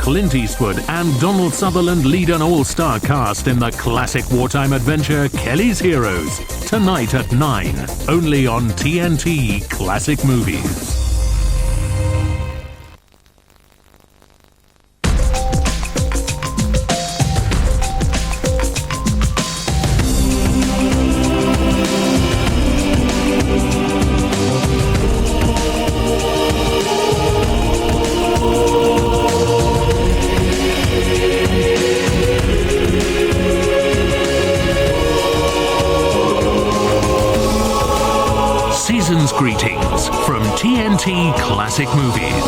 Clint Eastwood and Donald Sutherland lead an all-star cast in the classic wartime adventure Kelly's Heroes, tonight at 9, only on TNT Classic Movies. Season's greetings from TNT Classic Movies.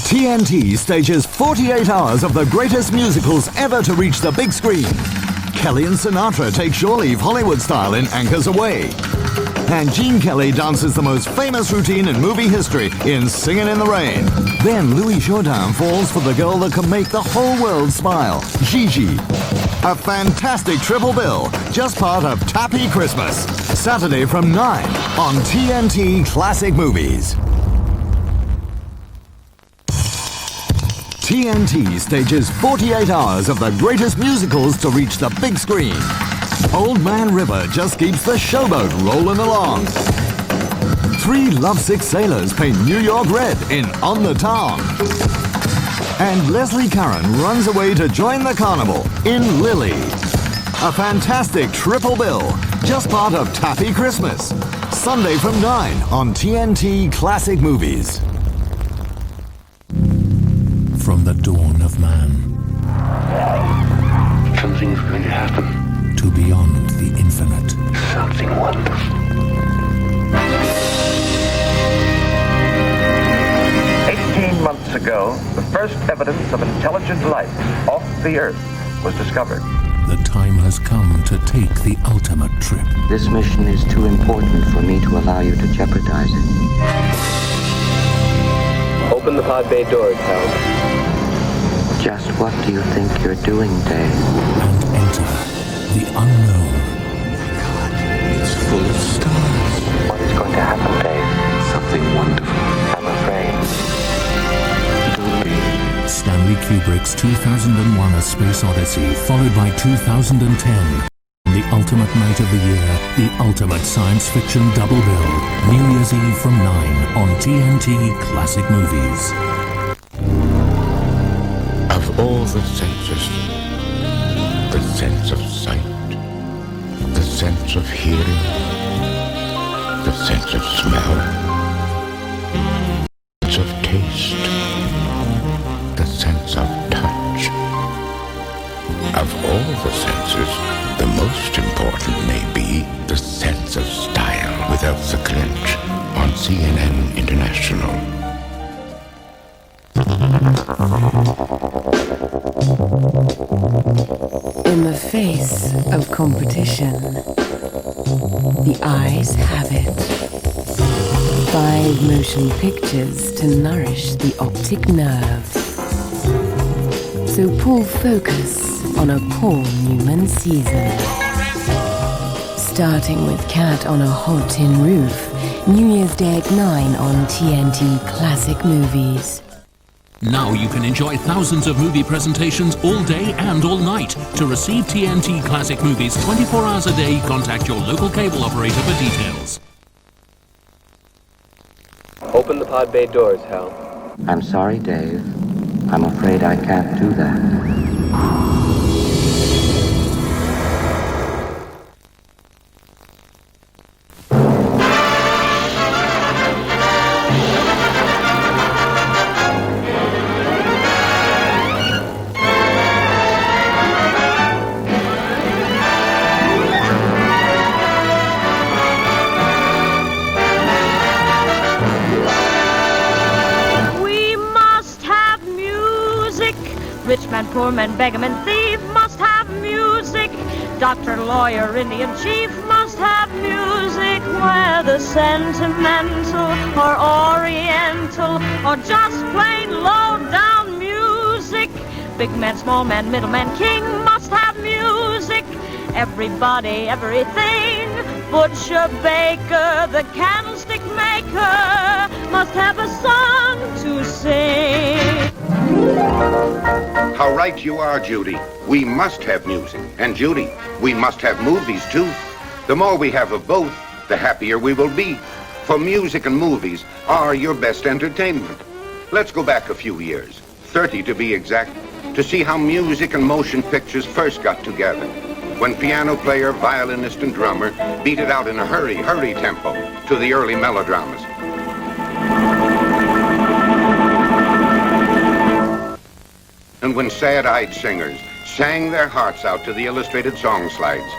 TNT stages 48 hours of the greatest musicals ever to reach the big screen. Kelly and Sinatra take shore leave Hollywood style in Anchors Away. And Gene Kelly dances the most famous routine in movie history in Singin' in the Rain. Then Louis Jourdan falls for the girl that can make the whole world smile, Gigi. A fantastic triple bill, just part of Tappy Christmas. Saturday from 9 on TNT Classic Movies. TNT stages 48 hours of the greatest musicals to reach the big screen. Old Man River just keeps the showboat rolling along. 3 lovesick sailors paint New York red in On the Town. And Leslie Caron runs away to join the carnival in Lily. A fantastic triple bill, just part of Taffy Christmas. Sunday from 9 on TNT Classic Movies. From the dawn of man. Something's going to happen. To beyond the infinite. Something wonderful. 18 months ago, the first evidence of intelligent life off the Earth was discovered. The time has come to take the ultimate trip. This mission is too important for me to allow you to jeopardize it. Open the pod bay doors, Hal. Just what do you think you're doing, Dave? And enter the unknown. God, it's full of stars. What is going to happen, Dave? Something wonderful. I'm afraid. Don't be. Stanley Kubrick's 2001 A Space Odyssey, followed by 2010. The ultimate night of the year, the ultimate science fiction double bill. New Year's Eve from 9 on TNT Classic Movies. Of all the senses, the sense of sight, the sense of hearing, the sense of smell, the sense of taste, the sense of touch. Of all the senses, the most important may be the sense of style without the clinch on CNN International. In the face of competition, the eyes have it. 5 motion pictures to nourish the optic nerve. So pull focus on a Paul Newman season. Starting with Cat on a Hot Tin Roof, New Year's Day at 9 on TNT Classic Movies. Now you can enjoy thousands of movie presentations all day and all night. To receive TNT Classic Movies 24 hours a day, contact your local cable operator for details. Open the pod bay doors, Hal. I'm sorry, Dave. I'm afraid I can't do that. Rich man, poor man, beggar man, thief must have music. Doctor, lawyer, Indian chief must have music. Whether sentimental or oriental or just plain low-down music. Big man, small man, middle man, king must have music. Everybody, everything. Butcher, baker, the candlestick maker must have a song to sing. How right you are, Judy. We must have music. And Judy, we must have movies, too. The more we have of both, the happier we will be. For music and movies are your best entertainment. Let's go back a few years, 30 to be exact, to see how music and motion pictures first got together. When piano player, violinist, and drummer beat it out in a hurry tempo to the early melodramas. And when sad-eyed singers sang their hearts out to the illustrated song slides.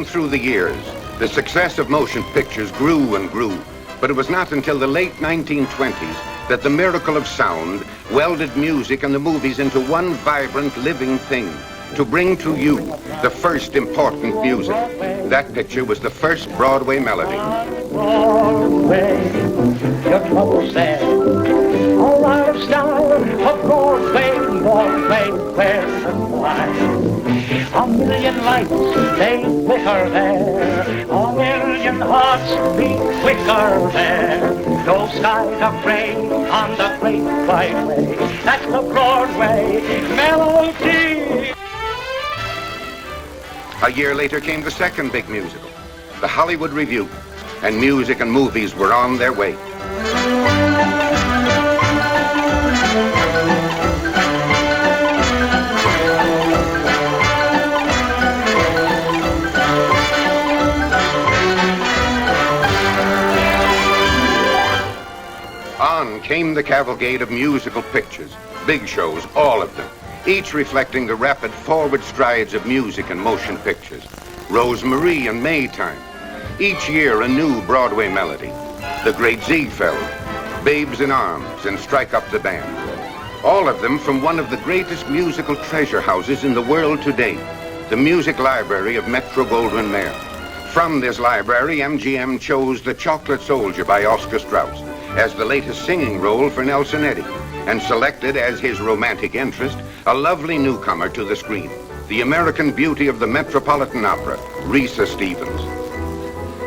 Through the years, the success of motion pictures grew and grew, but it was not until the late 1920s that the miracle of sound welded music and the movies into one vibrant living thing to bring to you the first important music. That picture was the first Broadway melody. Broadway, your trouble's there. All out of style, of Broadway, where and why? A million lights, they flicker there. A million hearts beat quicker there. No skies are gray on the great wide way. That's the Broadway melody. A year later came the second big musical, the Hollywood Review, and music and movies were on their way. On came the cavalcade of musical pictures, big shows, all of them, each reflecting the rapid forward strides of music and motion pictures. Rosemarie and Maytime, each year a new Broadway melody. The Great Ziegfeld, Babes in Arms, and Strike Up the Band. All of them from one of the greatest musical treasure houses in the world today, the Music Library of Metro-Goldwyn-Mayer. From this library, MGM chose The Chocolate Soldier by Oscar Strauss as the latest singing role for Nelson Eddy, and selected as his romantic interest a lovely newcomer to the screen, the American beauty of the Metropolitan Opera, Risa Stevens.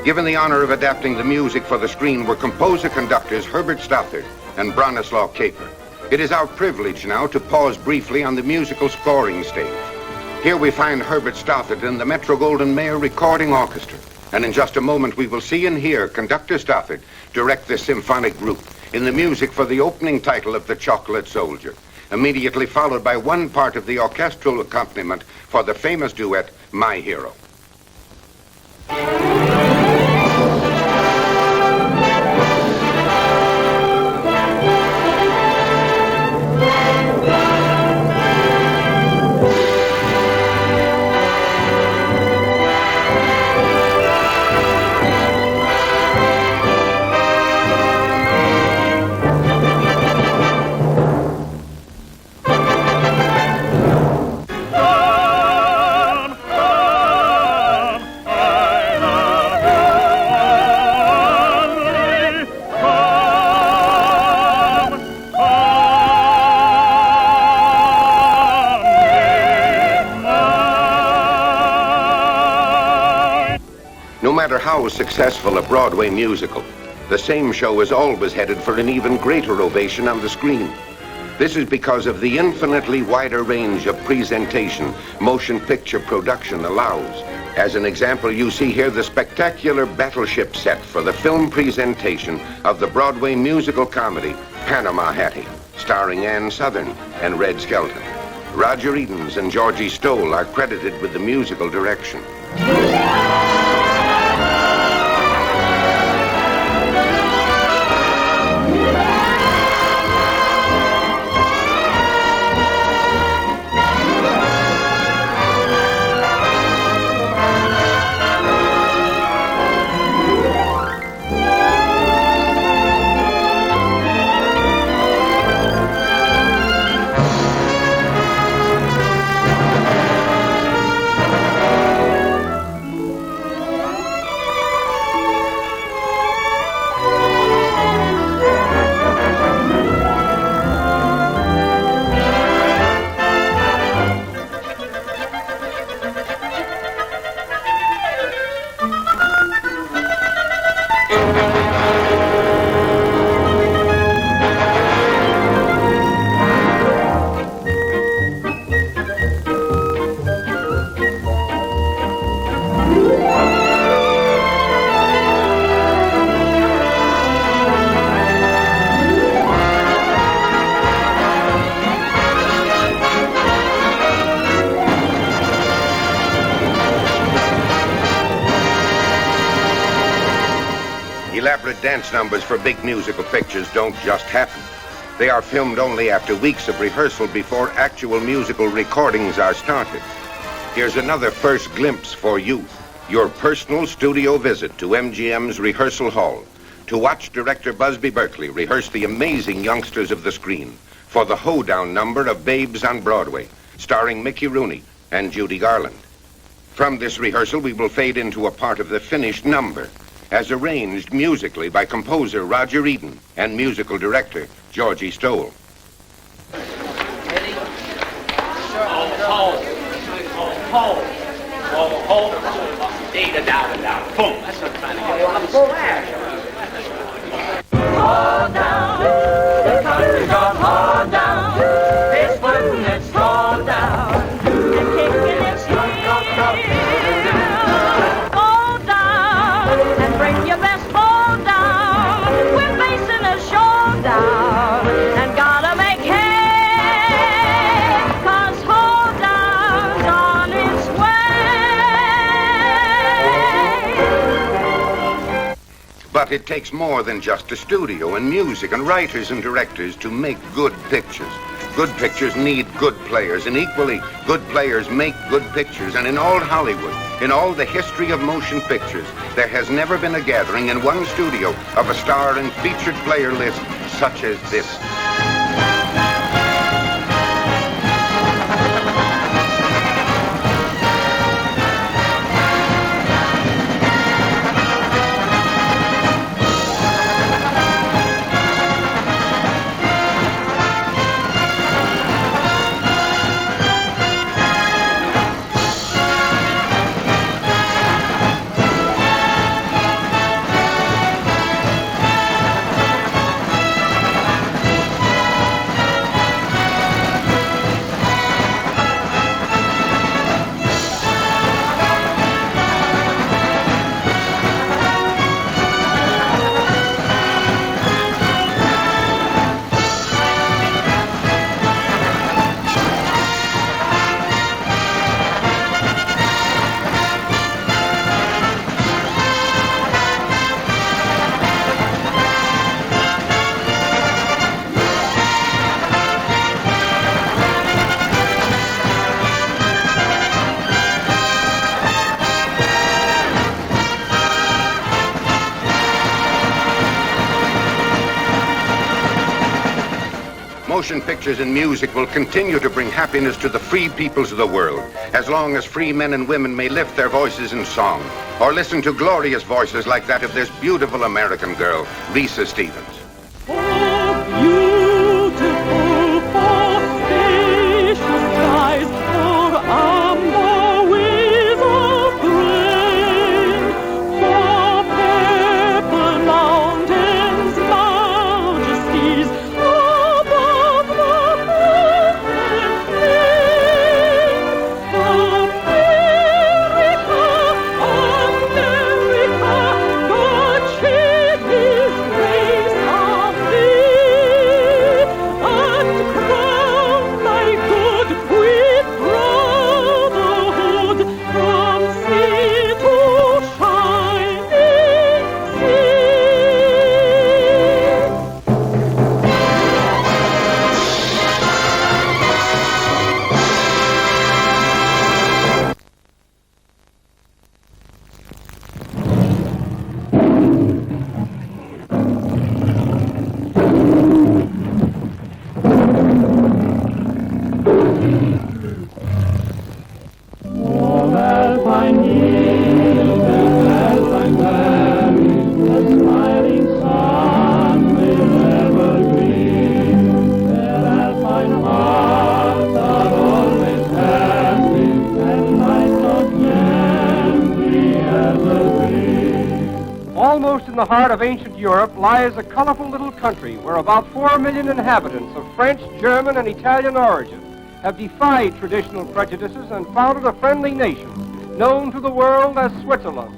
Given the honor of adapting the music for the screen were composer-conductors Herbert Stothard and Bronislaw Kaper. It is our privilege now to pause briefly on the musical scoring stage. Here we find Herbert Stothard and the Metro-Goldwyn-Mayer Recording Orchestra. And in just a moment we will see and hear conductor Stothard direct this symphonic group in the music for the opening title of The Chocolate Soldier, immediately followed by one part of the orchestral accompaniment for the famous duet, My Hero. No matter how successful a Broadway musical, the same show is always headed for an even greater ovation on the screen. This is because of the infinitely wider range of presentation motion picture production allows. As an example, you see here the spectacular battleship set for the film presentation of the Broadway musical comedy, Panama Hattie, starring Ann Sothern and Red Skelton. Roger Edens and Georgie Stoll are credited with the musical direction. elaborate dance numbers for big musical pictures don't just happen. They are filmed only after weeks of rehearsal before actual musical recordings are started. Here's another first glimpse for you, your personal studio visit to MGM's rehearsal hall to watch director Busby Berkeley rehearse the amazing youngsters of the screen for the hoedown number of Babes on Broadway, starring Mickey Rooney and Judy Garland. From this rehearsal, we will fade into a part of the finished number, as arranged musically by composer Roger Eden and musical director Georgie Stoll. Boom. That's what I'm trying to get. Hold down, the country's gone hold down. It's putting its hold down and kicking its heels. Hold down and bring your best hold down. We're facing a showdown and gotta make hay, 'cause hold down's on its way. But it takes more than just a studio and music and writers and directors to make good pictures. Good pictures need good players, and equally, good players make good pictures. And in all Hollywood, in all the history of motion pictures, there has never been a gathering in one studio of a star and featured player list such as this. Motion pictures and music will continue to bring happiness to the free peoples of the world, as long as free men and women may lift their voices in song, or listen to glorious voices like that of this beautiful American girl, Risa Stevens. Almost in the heart of ancient Europe lies a colorful little country where about 4 million inhabitants of French, German, and Italian origin have defied traditional prejudices and founded a friendly nation known to the world as Switzerland.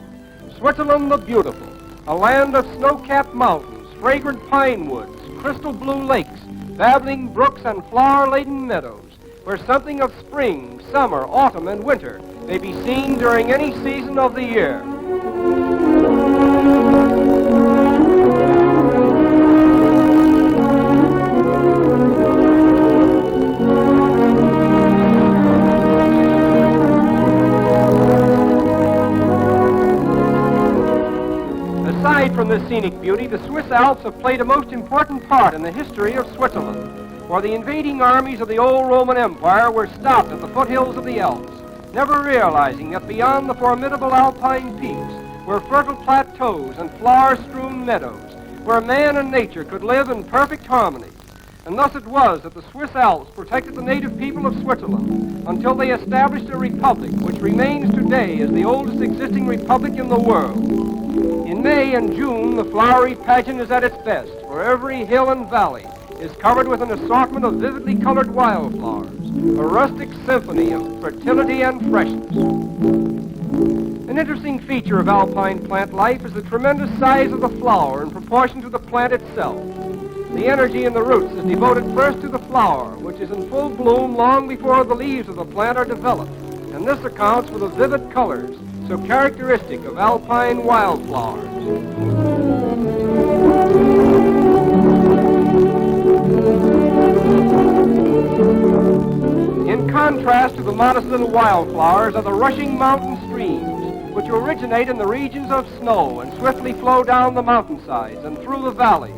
Switzerland the Beautiful, a land of snow-capped mountains, fragrant pine woods, crystal blue lakes, babbling brooks, and flower-laden meadows, where something of spring, summer, autumn, and winter may be seen during any season of the year. this scenic beauty, the Swiss Alps have played a most important part in the history of Switzerland, for the invading armies of the old Roman Empire were stopped at the foothills of the Alps, never realizing that beyond the formidable alpine peaks were fertile plateaus and flower-strewn meadows, where man and nature could live in perfect harmony. And thus it was that the Swiss Alps protected the native people of Switzerland until they established a republic which remains today as the oldest existing republic in the world. In May and June, the flowery pageant is at its best, for every hill and valley is covered with an assortment of vividly colored wildflowers, a rustic symphony of fertility and freshness. An interesting feature of alpine plant life is the tremendous size of the flower in proportion to the plant itself. The energy in the roots is devoted first to the flower, which is in full bloom long before the leaves of the plant are developed, and this accounts for the vivid colors so characteristic of alpine wildflowers. In contrast to the modest little wildflowers are the rushing mountain streams, which originate in the regions of snow and swiftly flow down the mountainsides and through the valleys,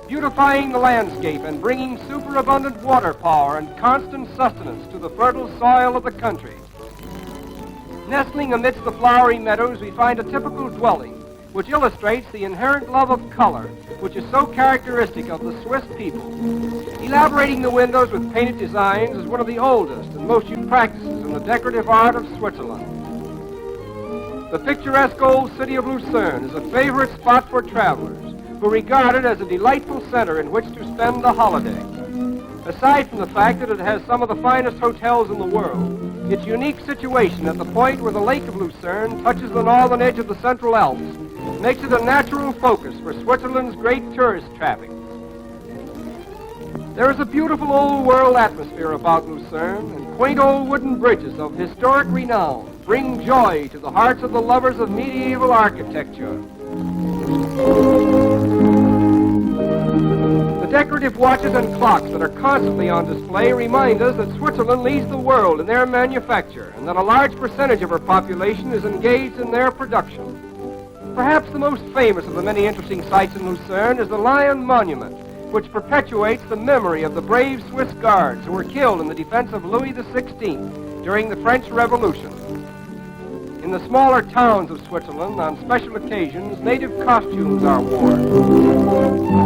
beautifying the landscape and bringing superabundant water power and constant sustenance to the fertile soil of the country. Nestling amidst the flowery meadows, we find a typical dwelling, which illustrates the inherent love of color, which is so characteristic of the Swiss people. Elaborating the windows with painted designs is one of the oldest and most used practices in the decorative art of Switzerland. The picturesque old city of Lucerne is a favorite spot for travelers, who regard it as a delightful center in which to spend a holiday. Aside from the fact that it has some of the finest hotels in the world, its unique situation at the point where the Lake of Lucerne touches the northern edge of the Central Alps makes it a natural focus for Switzerland's great tourist traffic. There is a beautiful old world atmosphere about Lucerne, and quaint old wooden bridges of historic renown bring joy to the hearts of the lovers of medieval architecture. The decorative watches and clocks that are constantly on display remind us that Switzerland leads the world in their manufacture and that a large percentage of her population is engaged in their production. Perhaps the most famous of the many interesting sights in Lucerne is the Lion Monument, which perpetuates the memory of the brave Swiss guards who were killed in the defense of Louis XVI during the French Revolution. In the smaller towns of Switzerland, on special occasions, native costumes are worn.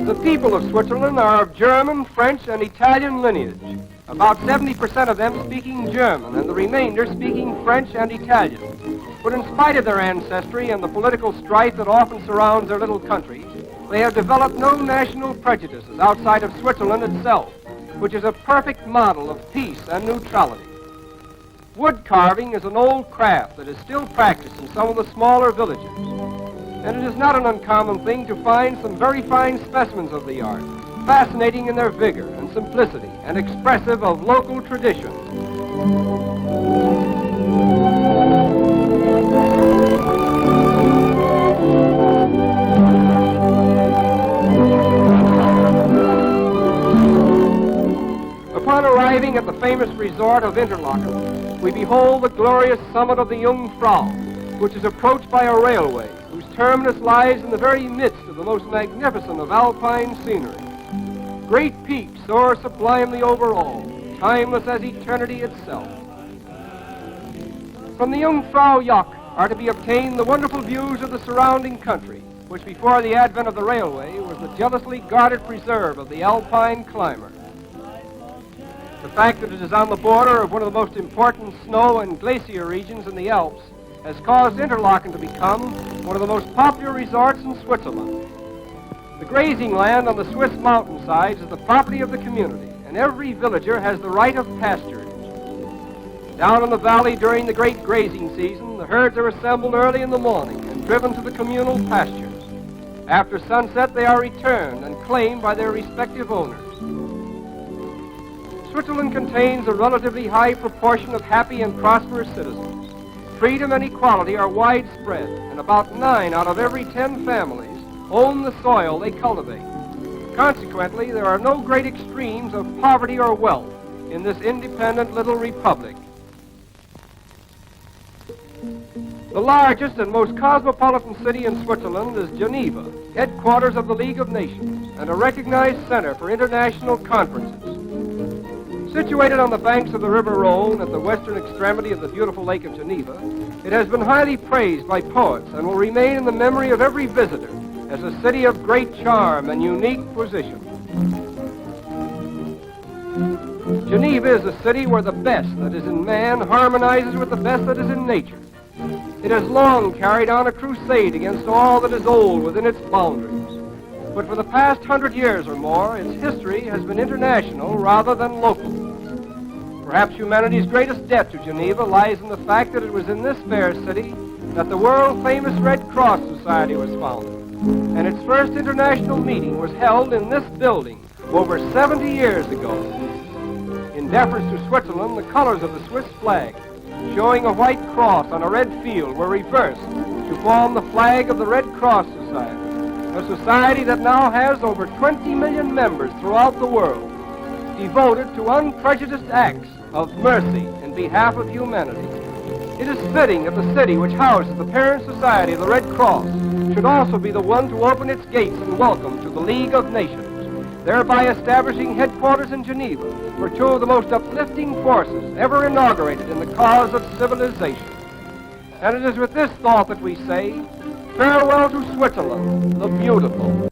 The people of Switzerland are of German, French, and Italian lineage, about 70% of them speaking German and the remainder speaking French and Italian. But in spite of their ancestry and the political strife that often surrounds their little country, they have developed no national prejudices outside of Switzerland itself, which is a perfect model of peace and neutrality. Wood carving is an old craft that is still practiced in some of the smaller villages, and it is not an uncommon thing to find some very fine specimens of the art, fascinating in their vigor and simplicity and expressive of local tradition. Upon arriving at the famous resort of Interlaken, we behold the glorious summit of the Jungfrau, which is approached by a railway whose terminus lies in the very midst of the most magnificent of alpine scenery. Great peaks soar sublimely over all, timeless as eternity itself. From the Jungfrau Joch are to be obtained the wonderful views of the surrounding country, which before the advent of the railway was the jealously guarded preserve of the alpine climber. The fact that it is on the border of one of the most important snow and glacier regions in the Alps has caused Interlaken to become one of the most popular resorts in Switzerland. The grazing land on the Swiss mountainsides is the property of the community, and every villager has the right of pasturage. Down in the valley during the great grazing season, the herds are assembled early in the morning and driven to the communal pastures. After sunset, they are returned and claimed by their respective owners. Switzerland contains a relatively high proportion of happy and prosperous citizens. Freedom and equality are widespread, and about 9 out of every 10 families own the soil they cultivate. Consequently, there are no great extremes of poverty or wealth, in this independent little republic. The largest and most cosmopolitan city in Switzerland is Geneva, headquarters of the League of Nations and a recognized center for international conferences. Situated on the banks of the River Rhone at the western extremity of the beautiful Lake of Geneva, it has been highly praised by poets and will remain in the memory of every visitor as a city of great charm and unique position. Geneva is a city where the best that is in man harmonizes with the best that is in nature. It has long carried on a crusade against all that is old within its boundaries. But for the past 100 years or more, its history has been international rather than local. Perhaps humanity's greatest debt to Geneva lies in the fact that it was in this fair city that the world-famous Red Cross Society was founded, and its first international meeting was held in this building over 70 years ago. In deference to Switzerland, the colors of the Swiss flag, showing a white cross on a red field, were reversed to form the flag of the Red Cross Society, a society that now has over 20 million members throughout the world, devoted to unprejudiced acts of mercy in behalf of humanity. It is fitting that the city which houses the parent society of the Red Cross should also be the one to open its gates and welcome to the League of Nations, thereby establishing headquarters in Geneva for two of the most uplifting forces ever inaugurated in the cause of civilization. And it is with this thought that we say, farewell to Switzerland, the beautiful.